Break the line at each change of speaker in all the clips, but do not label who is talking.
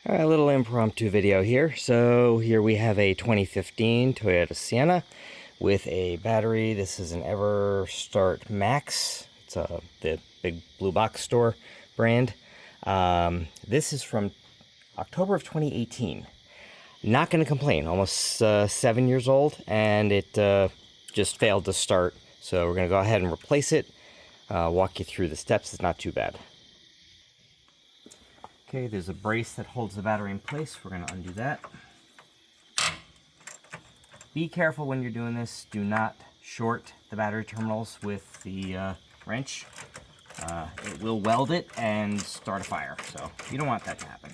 All right, a little impromptu video here. So here we have a 2015 Toyota Sienna with a battery. This is an Everstart Maxx. It's the big blue box store brand. This is from October of 2018. Not going to complain. Almost 7 years old, and it just failed to start. So we're going to go ahead and replace it. Walk you through the steps. It's not too bad. Okay, there's a brace that holds the battery in place. We're going to undo that. Be careful when you're doing this. Do not short the battery terminals with the wrench. It will weld it and start a fire, so you don't want that to happen.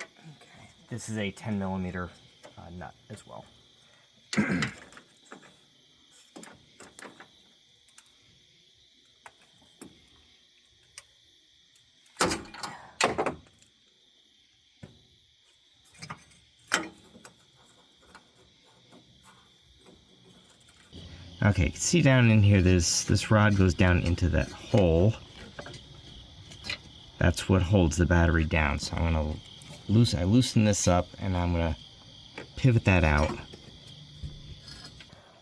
Okay, this is a 10mm nut as well. Okay, you can see down in here, this rod goes down into that hole. That's what holds the battery down. So I'm gonna loosen this up, and I'm gonna pivot that out.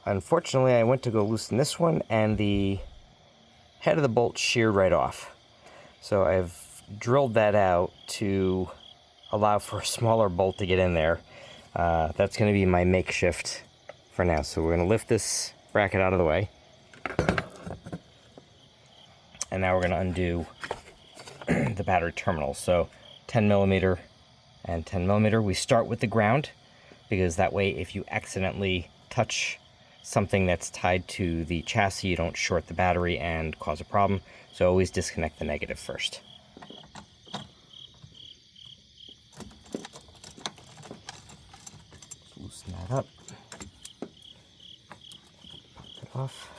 Unfortunately, I went to go loosen this one, and the head of the bolt sheared right off. So I've drilled that out to allow for a smaller bolt to get in there. That's gonna be my makeshift for now. So we're gonna lift this bracket out of the way. And now we're gonna undo the battery terminals. So 10mm and 10mm. We start with the ground, because that way if you accidentally touch something that's tied to the chassis, you don't short the battery and cause a problem. So always disconnect the negative first. Loosen that up. Pop it off.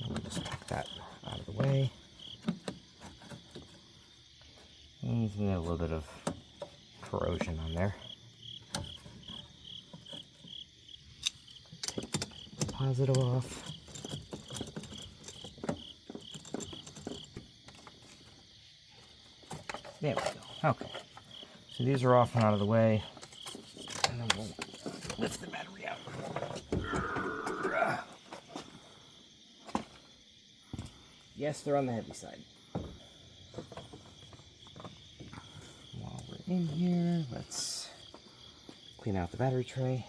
And we'll just tuck that out of the way. And you can get a little bit of corrosion on there. Take the positive off. There we go. Okay. So these are off and out of the way. And then we'll lift the battery out. Yes, they're on the heavy side. While we're in here, let's clean out the battery tray.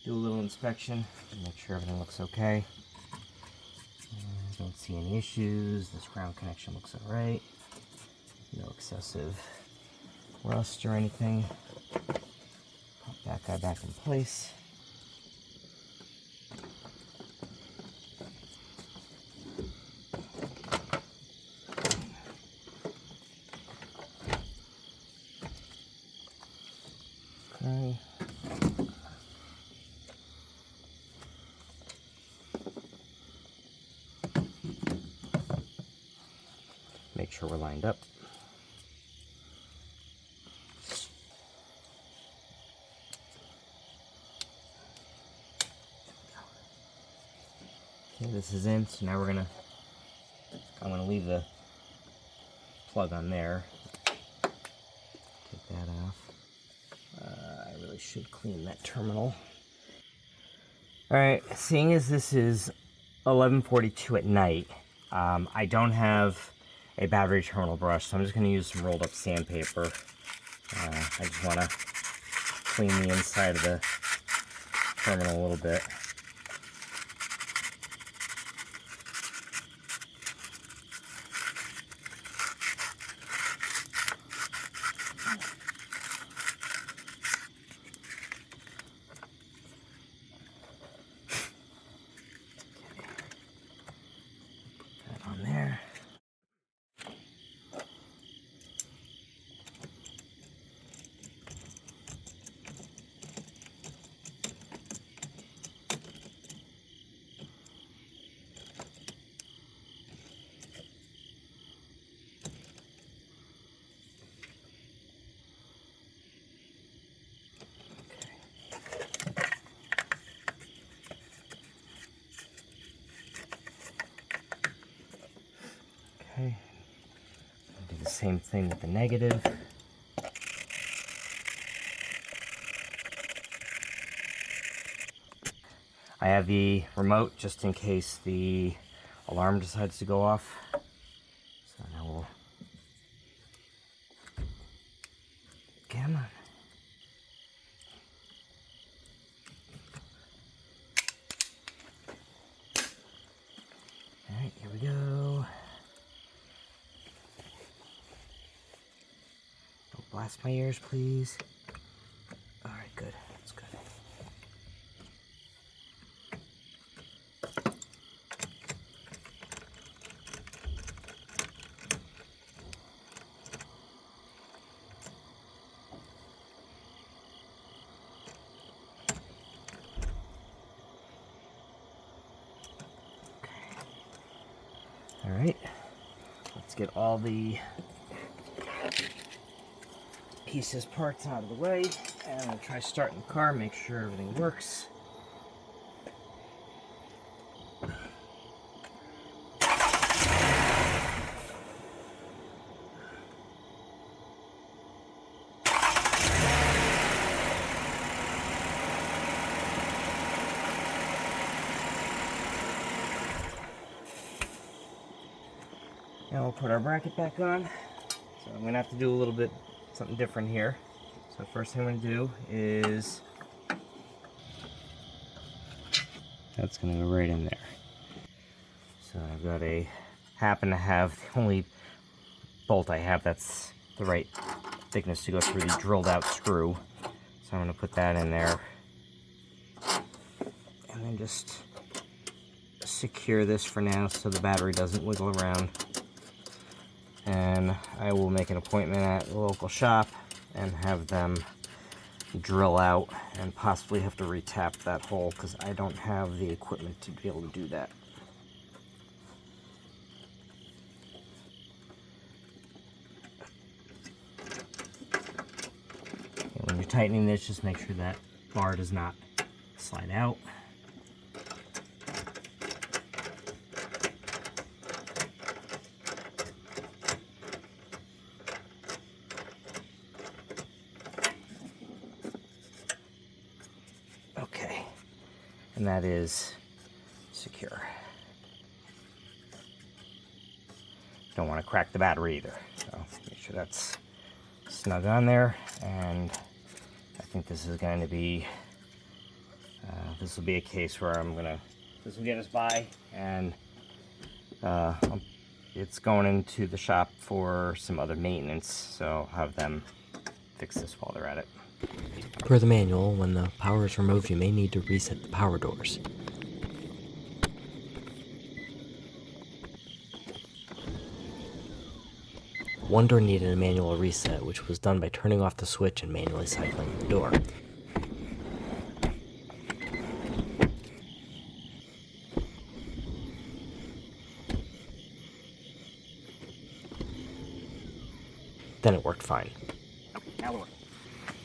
Do a little inspection to make sure everything looks okay. Don't see any issues. This ground connection looks alright. No excessive rust or anything. Pop that guy back in place. Okay. Make sure we're lined up. Okay, this is in, so now I'm gonna leave the plug on there. Take that off. I really should clean that terminal. Alright, seeing as this is 11:42 at night, I don't have a battery terminal brush, so I'm just going to use some rolled up sandpaper. I just want to clean the inside of the terminal a little bit. Put that on there. same thing with the negative. I have the remote just in case the alarm decides to go off. So now we'll come on. Alright, here we go. Don't blast my ears, please. Alright, good. That's good. Alright, let's get all the pieces, parts out of the way, and I'm going to try starting the car, make sure everything works. Now we'll put our bracket back on. So I'm going to have to do a little bit something different here. So first thing I'm going to do is, that's going to go right in there. So I've got happen to have the only bolt I have that's the right thickness to go through the drilled out screw. So I'm going to put that in there. And then just secure this for now so the battery doesn't wiggle around. And I will make an appointment at the local shop and have them drill out and possibly have to retap that hole because I don't have the equipment to be able to do that. And when you're tightening this, just make sure that bar does not slide out. Okay, and that is secure. Don't want to crack the battery either, so make sure that's snug on there. And I think this is going to be, this will be a case where this will get us by, and it's going into the shop for some other maintenance, so I'll have them fix this while they're at it.
Per the manual, when the power is removed, you may need to reset the power doors. One door needed a manual reset, which was done by turning off the switch and manually cycling the door. Then it worked fine.
Now we're working.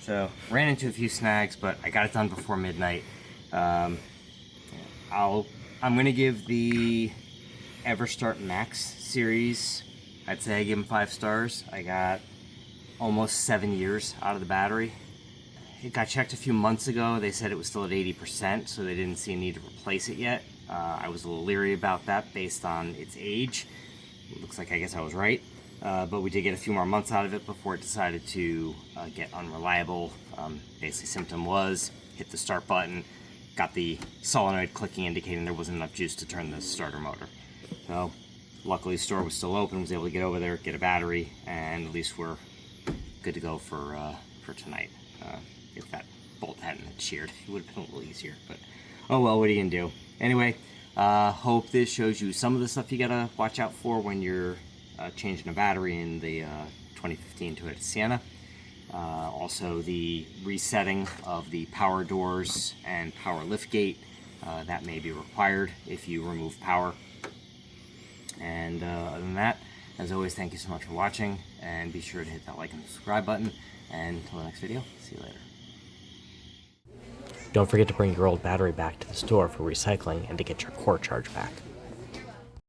So, ran into a few snags, but I got it done before midnight. I'm going to give the Everstart Maxx series, I'd say I give them 5 stars. I got almost 7 years out of the battery. It got checked a few months ago. They said it was still at 80%, so they didn't see a need to replace it yet. I was a little leery about that based on its age. It looks like I guess I was right. But we did get a few more months out of it before it decided to get unreliable. Basically, symptom was hit the start button, got the solenoid clicking indicating there wasn't enough juice to turn the starter motor. So luckily the store was still open, was able to get over there, get a battery, and at least we're good to go for tonight. If that bolt hadn't sheared, it would have been a little easier, but oh well, what are you gonna do? Anyway, hope this shows you some of the stuff you gotta watch out for when you're changing a battery in the 2015 Toyota Sienna. Also the resetting of the power doors and power lift gate, that may be required if you remove power. And other than that, as always, thank you so much for watching, and be sure to hit that like and subscribe button, and until the next video, see you later.
Don't forget to bring your old battery back to the store for recycling and to get your core charge back.